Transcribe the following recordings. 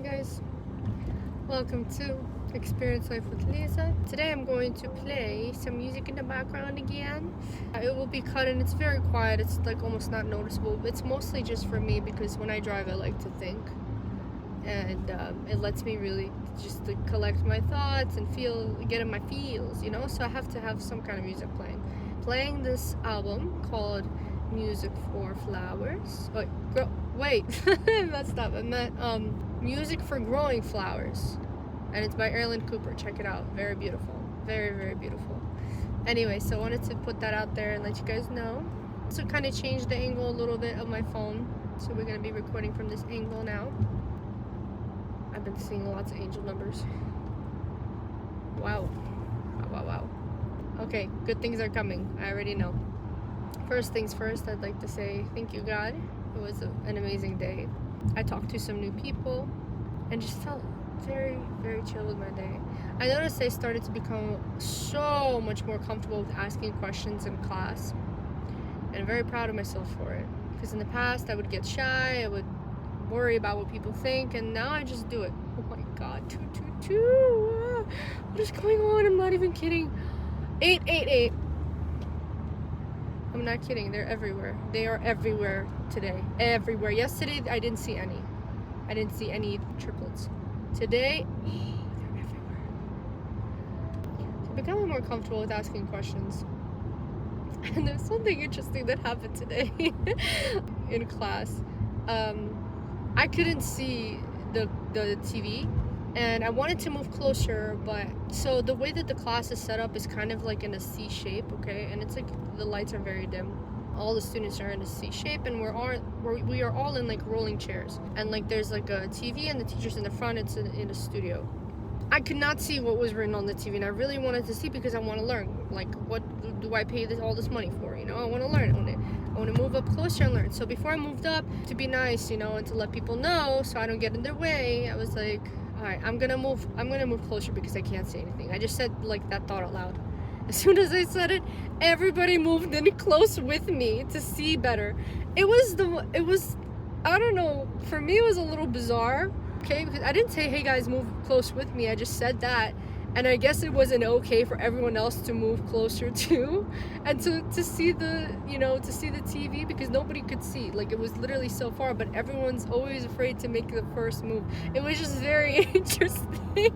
guys, welcome to Experience Life with Lisa. Today I'm going to play some music in the background again. It will be cut and it's very quiet, it's like almost not noticeable. It's mostly just for me because when I drive I like to think, and it lets me really just to collect my thoughts and get in my feels, so I have to have some kind of music playing this album called Music for Flowers. Wait, I messed up. I meant Music for Growing Flowers, and it's by Erland Cooper. Check it out. Very beautiful. Very, very beautiful. Anyway, so I wanted to put that out there and let you guys know. So kind of changed the angle a little bit of my phone, so we're going to be recording from this angle now. I've been seeing lots of angel numbers. Wow. Wow. Okay, good things are coming. I already know. First things first, I'd like to say thank you, God. It was an amazing day. I talked to some new people and just felt very, very chill with my day. I noticed I started to become so much more comfortable with asking questions in class, and I'm very proud of myself for it. Because in the past, I would get shy, I would worry about what people think, and now I just do it. Oh my God, what is going on? I'm not even kidding. 888. I'm not kidding, they're everywhere. They are everywhere today. Everywhere. Yesterday, I didn't see any. I didn't see any triplets. Today, they're everywhere. So becoming more comfortable with asking questions. And there's something interesting that happened today in class. I couldn't see the TV, and I wanted to move closer, but so the way that the class is set up is kind of like in a C shape, okay? And it's like the lights are very dim. All the students are in a C shape, and we are all in like rolling chairs. And like there's like a TV, and the teacher's in the front. It's in a studio. I could not see what was written on the TV, and I really wanted to see because I want to learn. Like, what do I pay all this money for? I want to learn. I want to move up closer and learn. So before I moved up, to be nice, and to let people know so I don't get in their way, I was like, all right, I'm gonna move closer because I can't say anything. I just said like that thought out loud. As soon as I said it, everybody moved in close with me to see better. It was I don't know, for me it was a little bizarre, okay, because I didn't say, hey guys, move close with me. I just said that, and I guess it wasn't okay for everyone else to move closer too, and to see the TV, because nobody could see. Like, it was literally so far, but everyone's always afraid to make the first move. It was just very interesting,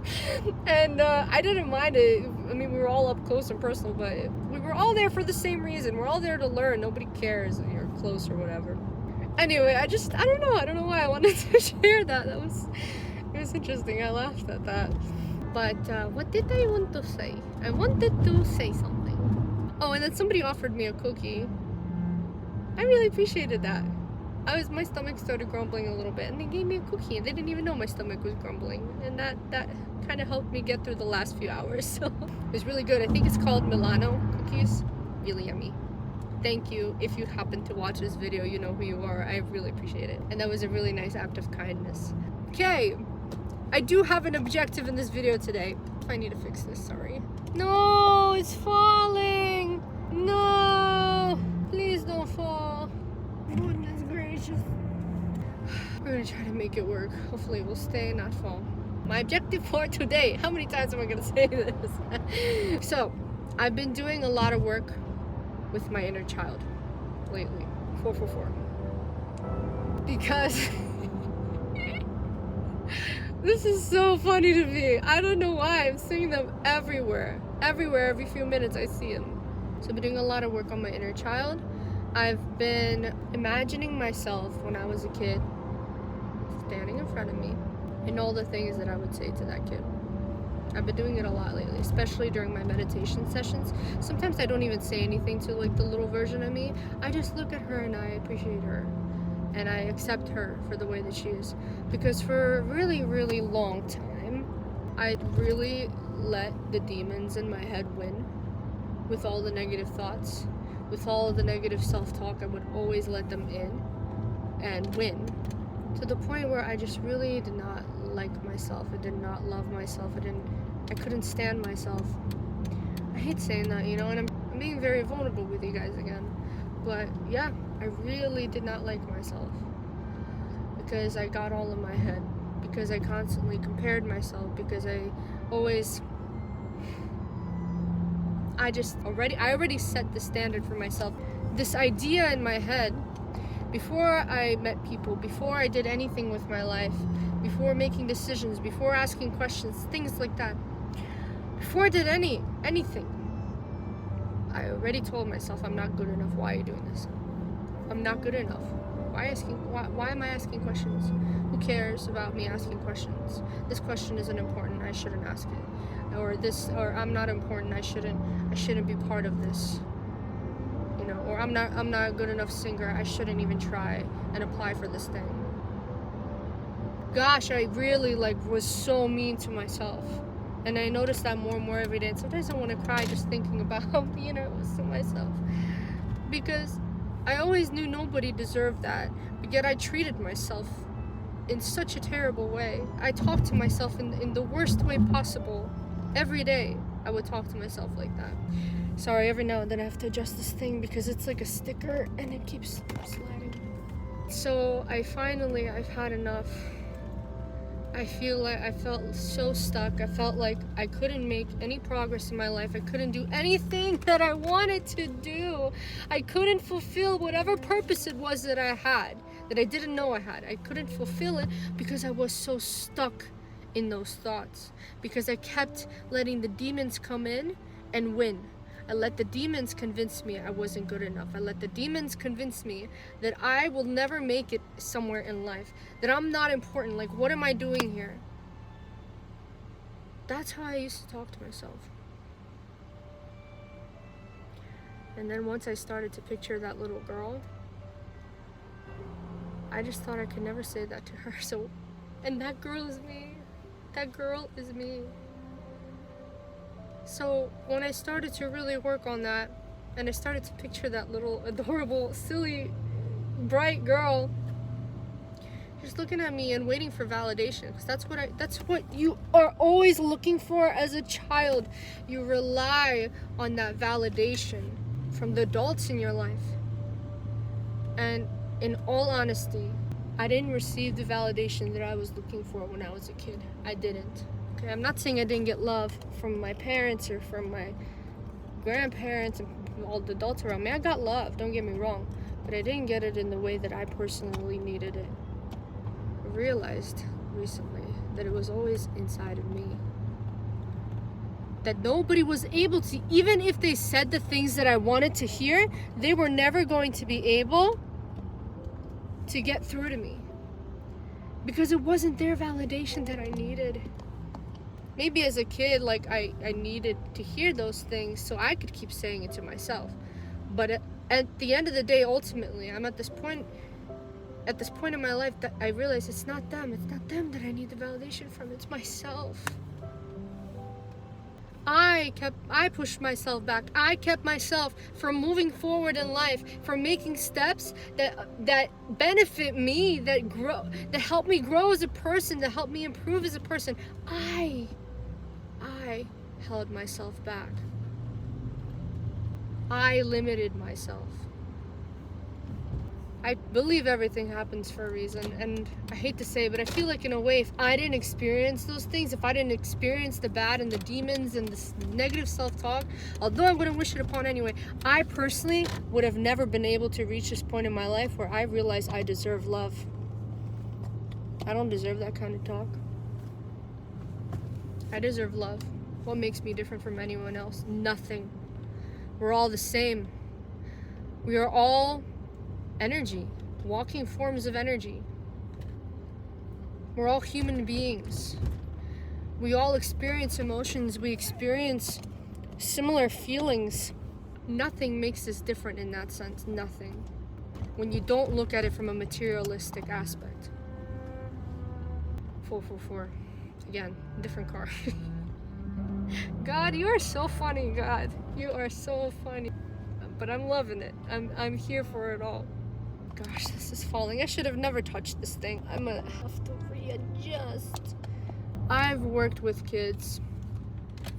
and I didn't mind it. I mean, we were all up close and personal, but we were all there for the same reason. We're all there to learn. Nobody cares if you're close or whatever. Anyway, I don't know why I wanted to share that. It was interesting. I laughed at that. But what did I want to say? I wanted to say something. Oh, and then somebody offered me a cookie. I really appreciated that. My stomach started grumbling a little bit, and they gave me a cookie, and they didn't even know my stomach was grumbling, and that kind of helped me get through the last few hours. So it was really good. I think it's called Milano cookies. Really yummy. Thank you. If you happen to watch this video, you know who you are. I really appreciate it, and that was a really nice act of kindness. Okay, I do have an objective in this video today. I need to fix this, sorry. No, it's falling. No, please don't fall. Goodness gracious. We're gonna try to make it work. Hopefully it will stay and not fall. My objective for today, how many times am I gonna say this? So, I've been doing a lot of work with my inner child lately. 444. Because this is so funny to me. I don't know why. I'm seeing them everywhere. Every few minutes I see them. So I've been doing a lot of work on my inner child. I've been imagining myself when I was a kid standing in front of me and all the things that I would say to that kid. I've been doing it a lot lately, especially during my meditation sessions. Sometimes I don't even say anything to like the little version of me. I just look at her and I appreciate her. And I accept her for the way that she is. Because for a really, really long time, I really let the demons in my head win with all the negative thoughts, with all the negative self-talk. I would always let them in and win, to the point where I just really did not like myself. I did not love myself. I couldn't stand myself. I hate saying that, and I'm being very vulnerable with you guys again. But yeah, I really did not like myself because I got all in my head. because I constantly compared myself, because I already set the standard for myself. This idea in my head, before I met people, before I did anything with my life, before making decisions, before asking questions, things like that, before I did anything, I already told myself, I'm not good enough. Why are you doing this? I'm not good enough. Why am I asking questions? Who cares about me asking questions? This question isn't important, I shouldn't ask it. Or I'm not important, I shouldn't be part of this. You know, or I'm not a good enough singer, I shouldn't even try and apply for this thing. Gosh, I really was so mean to myself. And I noticed that more and more every day. And sometimes I want to cry just thinking about how mean I was to myself. Because I always knew nobody deserved that. But yet I treated myself in such a terrible way. I talked to myself in the worst way possible. Every day I would talk to myself like that. Sorry, every now and then I have to adjust this thing because it's like a sticker and it keeps sliding. So I've had enough. I felt so stuck. I felt like I couldn't make any progress in my life. I couldn't do anything that I wanted to do. I couldn't fulfill whatever purpose it was that I had, that I didn't know I had. I couldn't fulfill it because I was so stuck in those thoughts. Because I kept letting the demons come in and win. I let the demons convince me I wasn't good enough. I let the demons convince me that I will never make it somewhere in life, that I'm not important. Like, what am I doing here? That's how I used to talk to myself. And then once I started to picture that little girl, I just thought I could never say that to her. And that girl is me. That girl is me. So when I started to really work on that, and I started to picture that little adorable, silly, bright girl just looking at me and waiting for validation, because that's what you are always looking for as a child. You rely on that validation from the adults in your life. And in all honesty, I didn't receive the validation that I was looking for when I was a kid. I didn't. Okay, I'm not saying I didn't get love from my parents or from my grandparents and all the adults around me. I got love, don't get me wrong, but I didn't get it in the way that I personally needed it. I realized recently that it was always inside of me. That nobody was able to, even if they said the things that I wanted to hear, they were never going to be able to get through to me. Because it wasn't their validation that I needed. Maybe as a kid, I needed to hear those things so I could keep saying it to myself. But at the end of the day, ultimately, I'm at this point in my life that I realize it's not them that I need the validation from, it's myself. I pushed myself back. I kept myself from moving forward in life, from making steps that benefit me, that help me grow as a person, that help me improve as a person. I held myself back. I limited myself. I believe everything happens for a reason, and I hate to say it, but I feel like in a way, if I didn't experience those things, if I didn't experience the bad and the demons and this negative self-talk, although I wouldn't wish it upon anyone, I personally would have never been able to reach this point in my life where I realize I deserve love. I don't deserve that kind of talk. I deserve love. What makes me different from anyone else? Nothing. We're all the same. We are all energy, walking forms of energy. We're all human beings. We all experience emotions. We experience similar feelings. Nothing makes us different in that sense. Nothing. When you don't look at it from a materialistic aspect. 444. Again, different car. God, you are so funny, God. You are so funny. But I'm loving it. I'm here for it all. Gosh, this is falling. I should have never touched this thing. I'm gonna have to readjust. I've worked with kids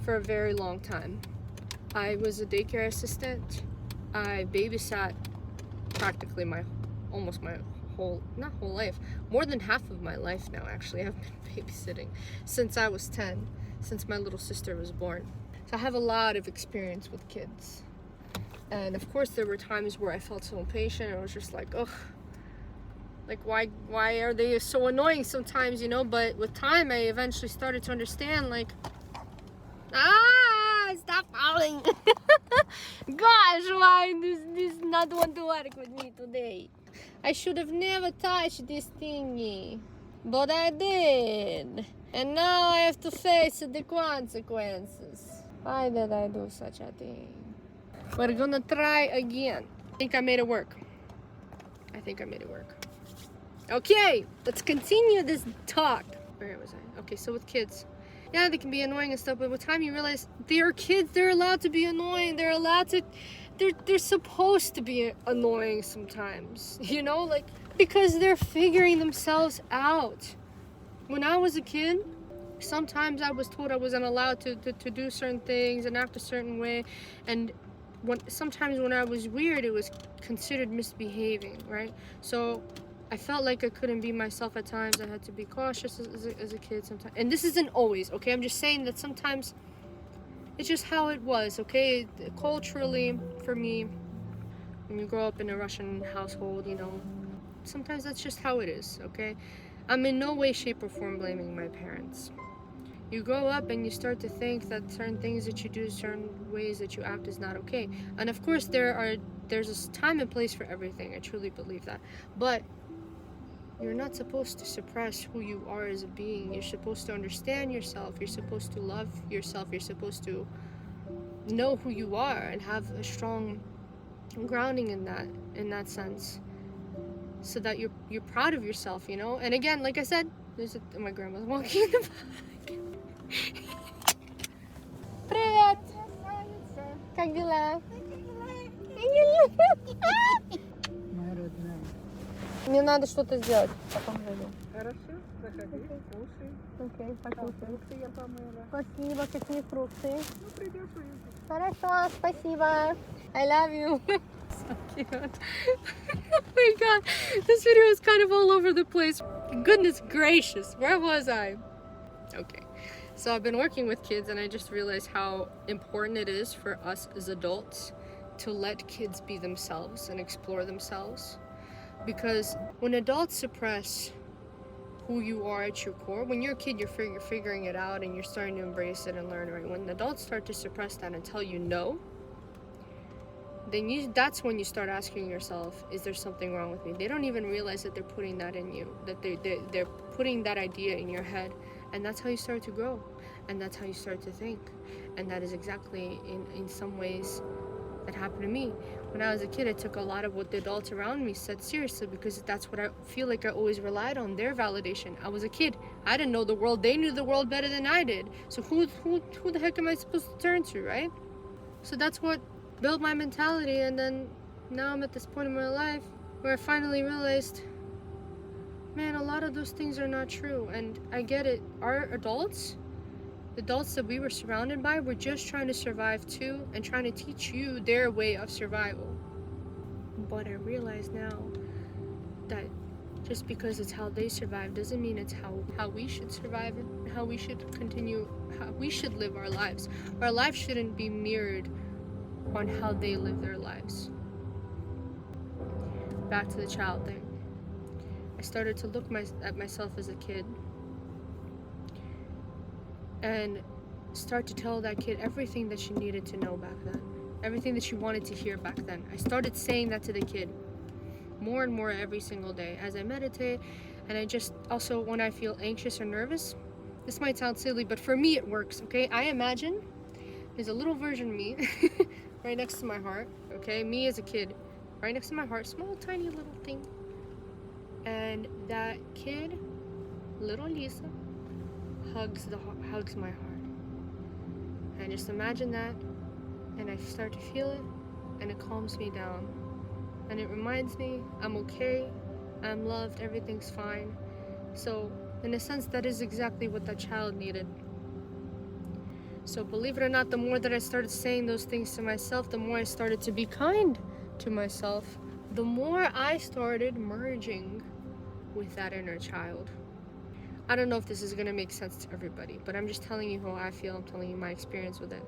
for a very long time. I was a daycare assistant. I babysat practically almost my not whole life, more than half of my life now actually. I've been babysitting since I was 10, since my little sister was born. So I have a lot of experience with kids. And of course there were times where I felt so impatient. I was just like, ugh, like why are they so annoying sometimes, you know? But with time I eventually started to understand, like, stop falling. Gosh, why this not want to work with me today? I should have never touched this thingy, but I did, and now I have to face the consequences. Why did I do such a thing? We're gonna try again. I think I made it work. Okay, let's continue this talk. Where was I? Okay, so with kids, yeah, they can be annoying and stuff, but with time you realize they're kids. They're allowed to be annoying. They're allowed to. They're supposed to be annoying sometimes, you know, like, because they're figuring themselves out. When I was a kid, sometimes I was told I wasn't allowed to do certain things and act a certain way, and sometimes when I was weird, it was considered misbehaving, right? So I felt like I couldn't be myself at times. I had to be cautious as a kid sometimes. And this isn't always, okay? I'm just saying that sometimes it's just how it was, okay? Culturally, for me, when you grow up in a Russian household, you know, sometimes that's just how it is, okay? I'm in no way, shape, or form blaming my parents. You grow up and you start to think that certain things that you do, certain ways that you act is not okay. And of course there's a time and place for everything. I truly believe that. But you're not supposed to suppress who you are as a being. You're supposed to understand yourself. You're supposed to love yourself. You're supposed to know who you are and have a strong grounding in that sense, so that you're proud of yourself, you know. And again, like I said, my grandma's walking in the back. Привет! Как дела? Моя родная. Мне надо что-то сделать. Потом зайду. Хорошо, заходи, кушай. Окей, покушаю. Фрукты я помыла. Спасибо, какие фрукты? Ну, придешь увидеть. Хорошо, спасибо. I love you. So cute. Oh my god, this video is kind of all over the place. Goodness gracious, where was I? Okay, so I've been working with kids and I just realized how important it is for us as adults to let kids be themselves and explore themselves. Because when adults suppress who you are at your core, when you're a kid, you're figuring it out and you're starting to embrace it and learn, right? When adults start to suppress that and tell you no, then that's when you start asking yourself, is there something wrong with me? They don't even realize that they're putting that in you, that they're putting that idea in your head, and that's how you start to grow, and that's how you start to think. And that is exactly in some ways that happened to me. When I was a kid, I took a lot of what the adults around me said seriously, because that's what I feel like I always relied on, their validation. I was a kid. I didn't know the world. They knew the world better than I did. So who the heck am I supposed to turn to, right? So that's what built my mentality, and then now I'm at this point in my life where I finally realized, man, a lot of those things are not true. And I get it. Our adults that we were surrounded by were just trying to survive too, and trying to teach you their way of survival. But I realize now that just because it's how they survive doesn't mean it's how we should survive and how we should continue, how we should live our lives. Our life shouldn't be mirrored on how they live their lives. Back to the child thing. I started to look at myself as a kid and start to tell that kid everything that she needed to know back then, everything that she wanted to hear back then. I started saying that to the kid more and more every single day as I meditate. And I just also, when I feel anxious or nervous, this might sound silly, but for me it works, okay? I imagine there's a little version of me right next to my heart, okay? Me as a kid, right next to my heart, small, tiny little thing. And that kid, little Lisa, hugs my heart. And just imagine that, and I start to feel it, and it calms me down. And it reminds me I'm okay, I'm loved, everything's fine. So, in a sense, that is exactly what that child needed. So believe it or not, the more that I started saying those things to myself, the more I started to be kind to myself the more I started merging with that inner child. I don't know if this is gonna make sense to everybody, but I'm just telling you how I feel. I'm telling you my experience with it.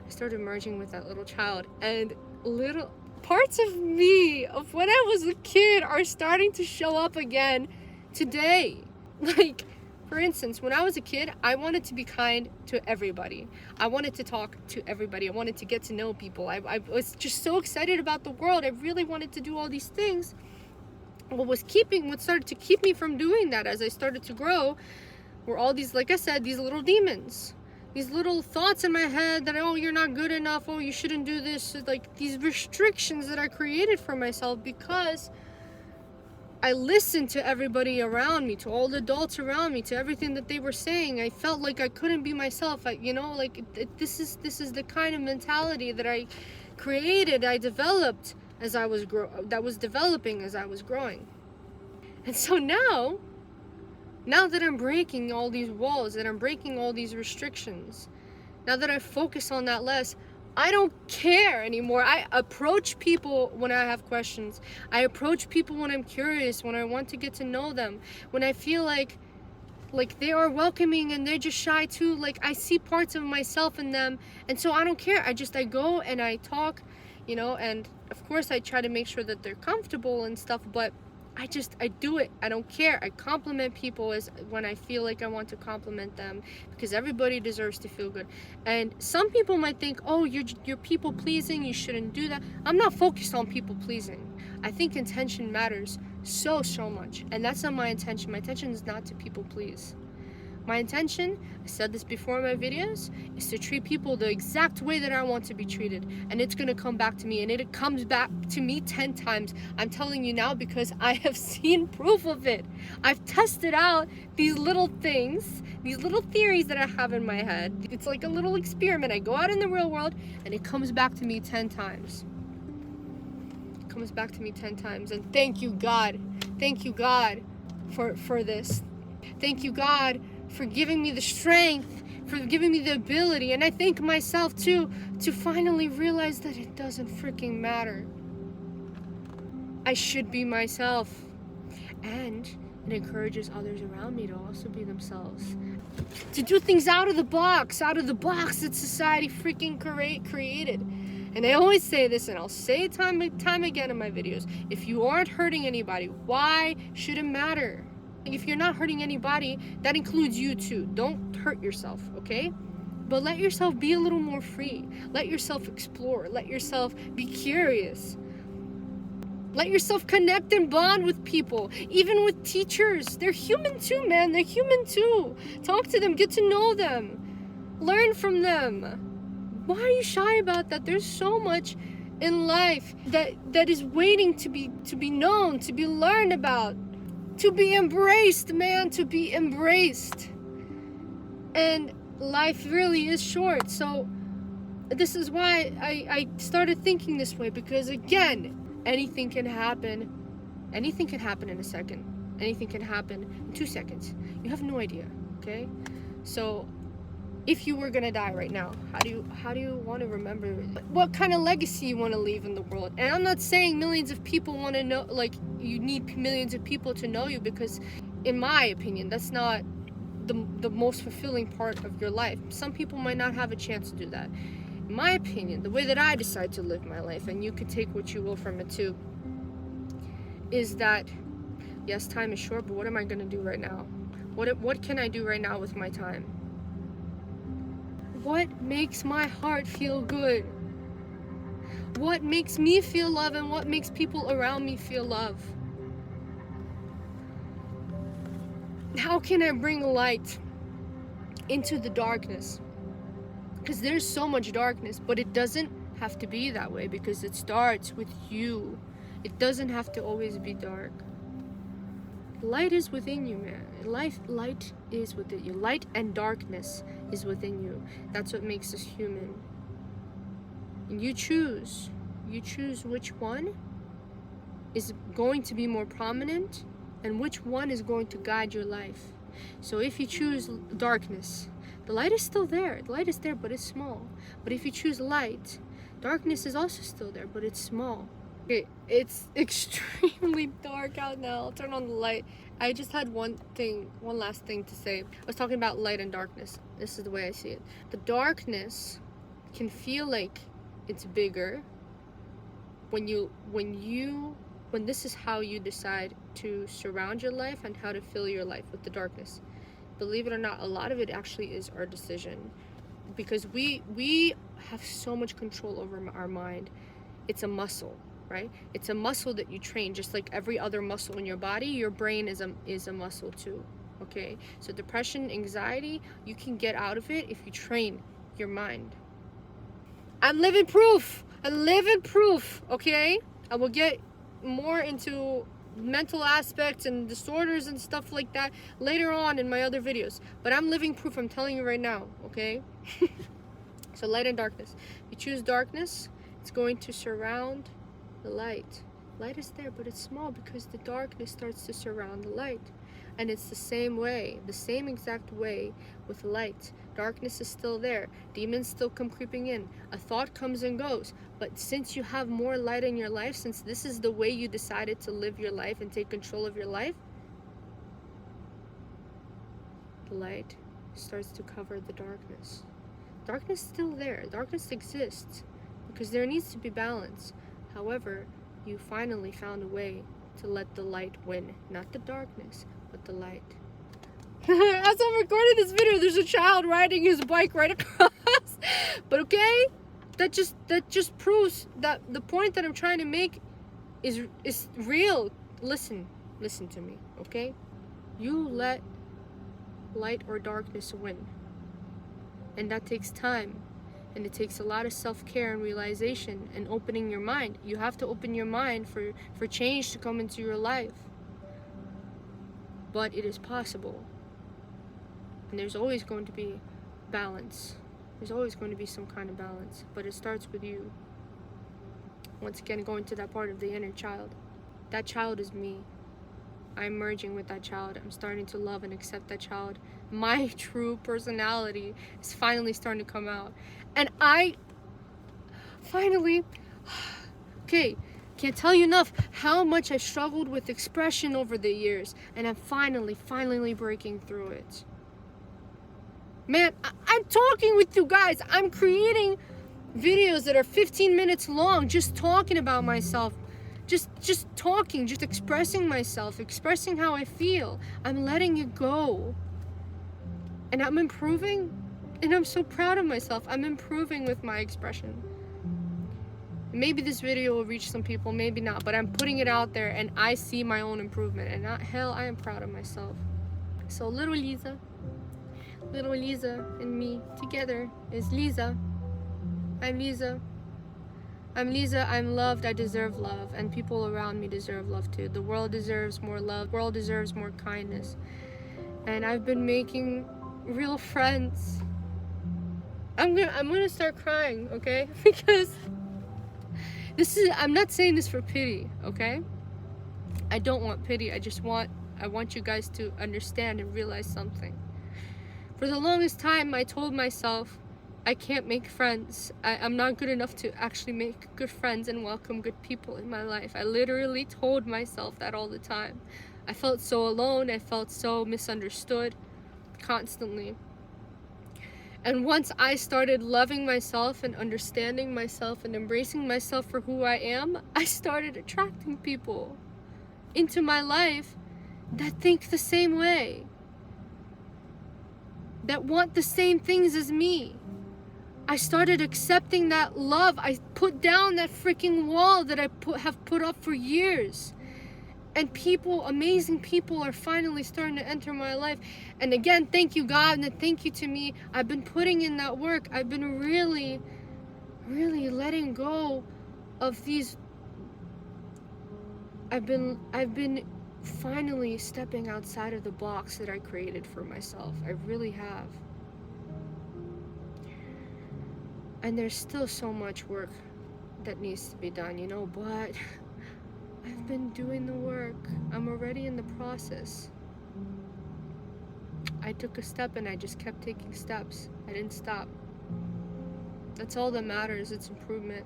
I started merging with that little child, and little parts of me of when I was a kid are starting to show up again today. Like, for instance, when I was a kid, I wanted to be kind to everybody. I wanted to talk to everybody. I wanted to get to know people. I was just so excited about the world. I really wanted to do all these things. What started to keep me from doing that as I started to grow were all these, like I said, these little demons. These little thoughts in my head that, oh, you're not good enough, oh, you shouldn't do this. Like, these restrictions that I created for myself because I listened to everybody around me, to all the adults around me, to everything that they were saying. I felt like I couldn't be myself. This is the kind of mentality that I created, I developed as I was developing as I was growing. And so now that I'm breaking all these walls, that I'm breaking all these restrictions, now that I focus on that less, I don't care anymore. I approach people when I have questions. I approach people when I'm curious, when I want to get to know them, when I feel like they are welcoming and they're just shy too. Like, I see parts of myself in them, and so I don't care. I go and I talk, and of course I try to make sure that they're comfortable and stuff, but I do it. I don't care. I compliment people as when I feel like I want to compliment them, because everybody deserves to feel good. And some people might think, oh, you're people pleasing, you shouldn't do that. I'm not focused on people pleasing. I think intention matters so much, and that's not my intention. My intention is not to people please. My intention, I said this before in my videos, is to treat people the exact way that I want to be treated. And it's gonna come back to me, and it comes back to me 10 times. I'm telling you now because I have seen proof of it. I've tested out these little things, these little theories that I have in my head. It's like a little experiment. I go out in the real world and it comes back to me 10 times. It comes back to me 10 times. And thank you, God. Thank you, God, for this. Thank you, God, for giving me the strength, for giving me the ability, and I thank myself too, to finally realize that it doesn't freaking matter. I should be myself, and it encourages others around me to also be themselves, to do things out of the box that society freaking created. And I always say this, and I'll say it time again in my videos: if you aren't hurting anybody, why should it matter? If you're not hurting anybody, that includes you too. Don't hurt yourself, okay? But let yourself be a little more free. Let yourself explore. Let yourself be curious. Let yourself connect and bond with people, even with teachers. They're human too, man. They're human too. Talk to them, get to know them, learn from them. Why are you shy about that? There's so much in life that is waiting to be known, to be learned about. To be embraced, man, to be embraced. And life really is short. So this is why I started thinking this way, because again, anything can happen. Anything can happen in a second. Anything can happen in 2 seconds. You have no idea, okay? So if you were gonna die right now, how do you want to remember it? What kind of legacy you want to leave in the world? And I'm not saying millions of people want to know, like, you need millions of people to know you, because in my opinion, that's not the most fulfilling part of your life. Some people might not have a chance to do that. In my opinion, the way that I decide to live my life, and you could take what you will from it too, is that yes, time is short, but what am I gonna do right now? What can I do right now with my time? What makes my heart feel good? What makes me feel love, and what makes people around me feel love? How can I bring light into the darkness? Because there's so much darkness, but it doesn't have to be that way, because it starts with you. It doesn't have to always be dark. Light is within you, man. Light is within you. Light and darkness is within you. That's what makes us human. And you choose which one is going to be more prominent and which one is going to guide your life. So if you choose darkness, the light is still there. The light is there, but it's small. But if you choose light, darkness is also still there, but it's small. Okay, it's extremely dark out now. I'll turn on the light. I just had one last thing to say. I was talking about light and darkness. This is the way I see it. The darkness can feel like it's bigger when this is how you decide to surround your life and how to fill your life with the darkness. Believe it or not, a lot of it actually is our decision, because we have so much control over our mind. It's a muscle, right? It's a muscle that you train, just like every other muscle in your body. Your brain is a muscle too. Okay, so depression, anxiety, you can get out of it if you train your mind. I'm living proof. Okay, I will get more into mental aspects and disorders and stuff like that later on in my other videos, but I'm living proof. I'm telling you right now. Okay. So light and darkness. If you choose darkness, it's going to surround the light. Light is there, but it's small because the darkness starts to surround the light. And it's the same way, the same exact way with light. Darkness is still there. Demons still come creeping in. A thought comes and goes. But since you have more light in your life, since this is the way you decided to live your life and take control of your life, the light starts to cover the darkness. Darkness is still there. Darkness exists because there needs to be balance. However, you finally found a way to let the light win. Not the darkness, but the light. As I'm recording this video, there's a child riding his bike right across. But okay, that just proves that the point that I'm trying to make is real. Listen to me, okay? You let light or darkness win. And that takes time. And it takes a lot of self-care and realization and opening your mind. You have to open your mind for change to come into your life. But it is possible. And there's always going to be balance. There's always going to be some kind of balance. But it starts with you. Once again, going to that part of the inner child. That child is me. I'm merging with that child. I'm starting to love and accept that child. My true personality is finally starting to come out. And I finally, okay, can't tell you enough how much I struggled with expression over the years. And I'm finally breaking through it. Man, I'm talking with you guys. I'm creating videos that are 15 minutes long, just talking about myself. Just talking, just expressing myself, expressing how I feel. I'm letting it go. And I'm improving. And I'm so proud of myself. I'm improving with my expression. Maybe this video will reach some people, maybe not. But I'm putting it out there and I see my own improvement. And hell, I am proud of myself. So little Lisa and me together is Lisa. I'm Lisa. I'm Lisa, I'm loved, I deserve love, and people around me deserve love too. The world deserves more love, the world deserves more kindness. And I've been making real friends. I'm gonna start crying, okay? Because I'm not saying this for pity, okay? I don't want pity, I want you guys to understand and realize something. For the longest time, I told myself, I can't make friends. I'm not good enough to actually make good friends and welcome good people in my life. I literally told myself that all the time. I felt so alone. I felt so misunderstood constantly. And once I started loving myself and understanding myself and embracing myself for who I am, I started attracting people into my life that think the same way, that want the same things as me. I started accepting that love. I put down that freaking wall that I have put up for years. And people, amazing people, are finally starting to enter my life. And again, thank you, God, and thank you to me. I've been putting in that work. I've been really letting go of these. I've been finally stepping outside of the box that I created for myself. I really have. And there's still so much work that needs to be done, but I've been doing the work. I'm already in the process. I took a step and I just kept taking steps. I didn't stop. That's all that matters. It's improvement.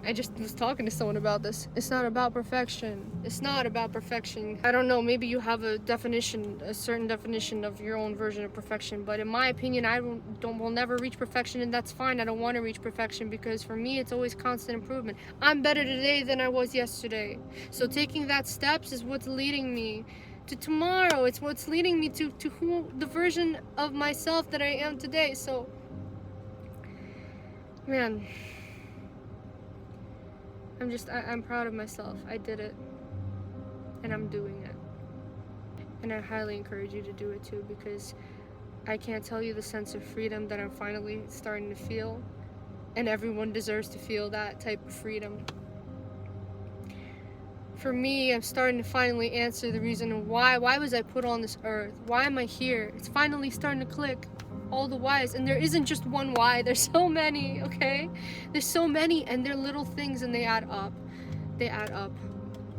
I just was talking to someone about this. It's not about perfection. It's not about perfection. I don't know, maybe you have a definition, a certain definition of your own version of perfection, but in my opinion, I will never reach perfection, and that's fine. I don't want to reach perfection because for me, it's always constant improvement. I'm better today than I was yesterday. So taking that steps is what's leading me to tomorrow. It's what's leading me to who the version of myself that I am today. So, man, I'm proud of myself. I did it. And I'm doing it. And I highly encourage you to do it too, because I can't tell you the sense of freedom that I'm finally starting to feel. And everyone deserves to feel that type of freedom. For me, I'm starting to finally answer the reason why was I put on this earth? Why am I here? It's finally starting to click. All the whys, and there isn't just one why, there's so many, okay? There's so many, and they're little things, and they add up,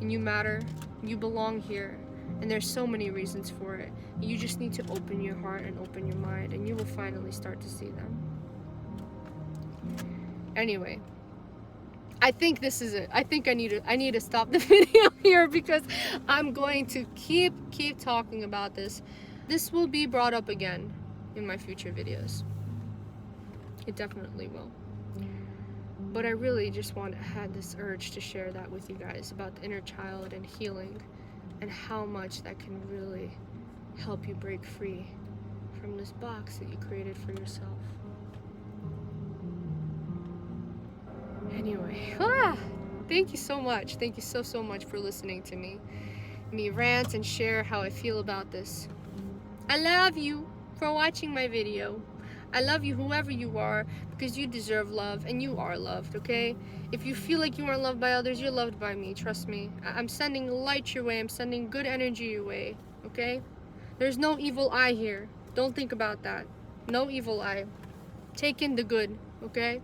and you matter, you belong here, and there's so many reasons for it. You just need to open your heart and open your mind, and you will finally start to see them. Anyway, I think this is it. I think I need to stop the video here, because I'm going to keep talking about this. This will be brought up again in my future videos. It definitely will. But I really just had this urge to share that with you guys about the inner child and healing, and how much that can really help you break free from this box that you created for yourself. Anyway, thank you so much. Thank you so much for listening to me rant and share how I feel about this. I love you for watching my video. I love you whoever you are, because you deserve love, and you are loved, okay? If you feel like you aren't loved by others, you're loved by me, trust me. I'm sending light your way, I'm sending good energy your way, okay? There's no evil eye here. Don't think about that. No evil eye. Take in the good, okay?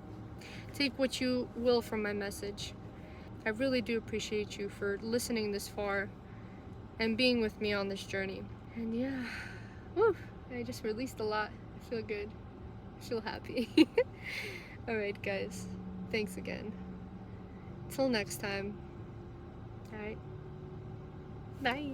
Take what you will from my message. I really do appreciate you for listening this far and being with me on this journey. And yeah, whew, I just released a lot. I feel good. I feel happy. Alright guys, thanks again. Till next time. Alright. Bye.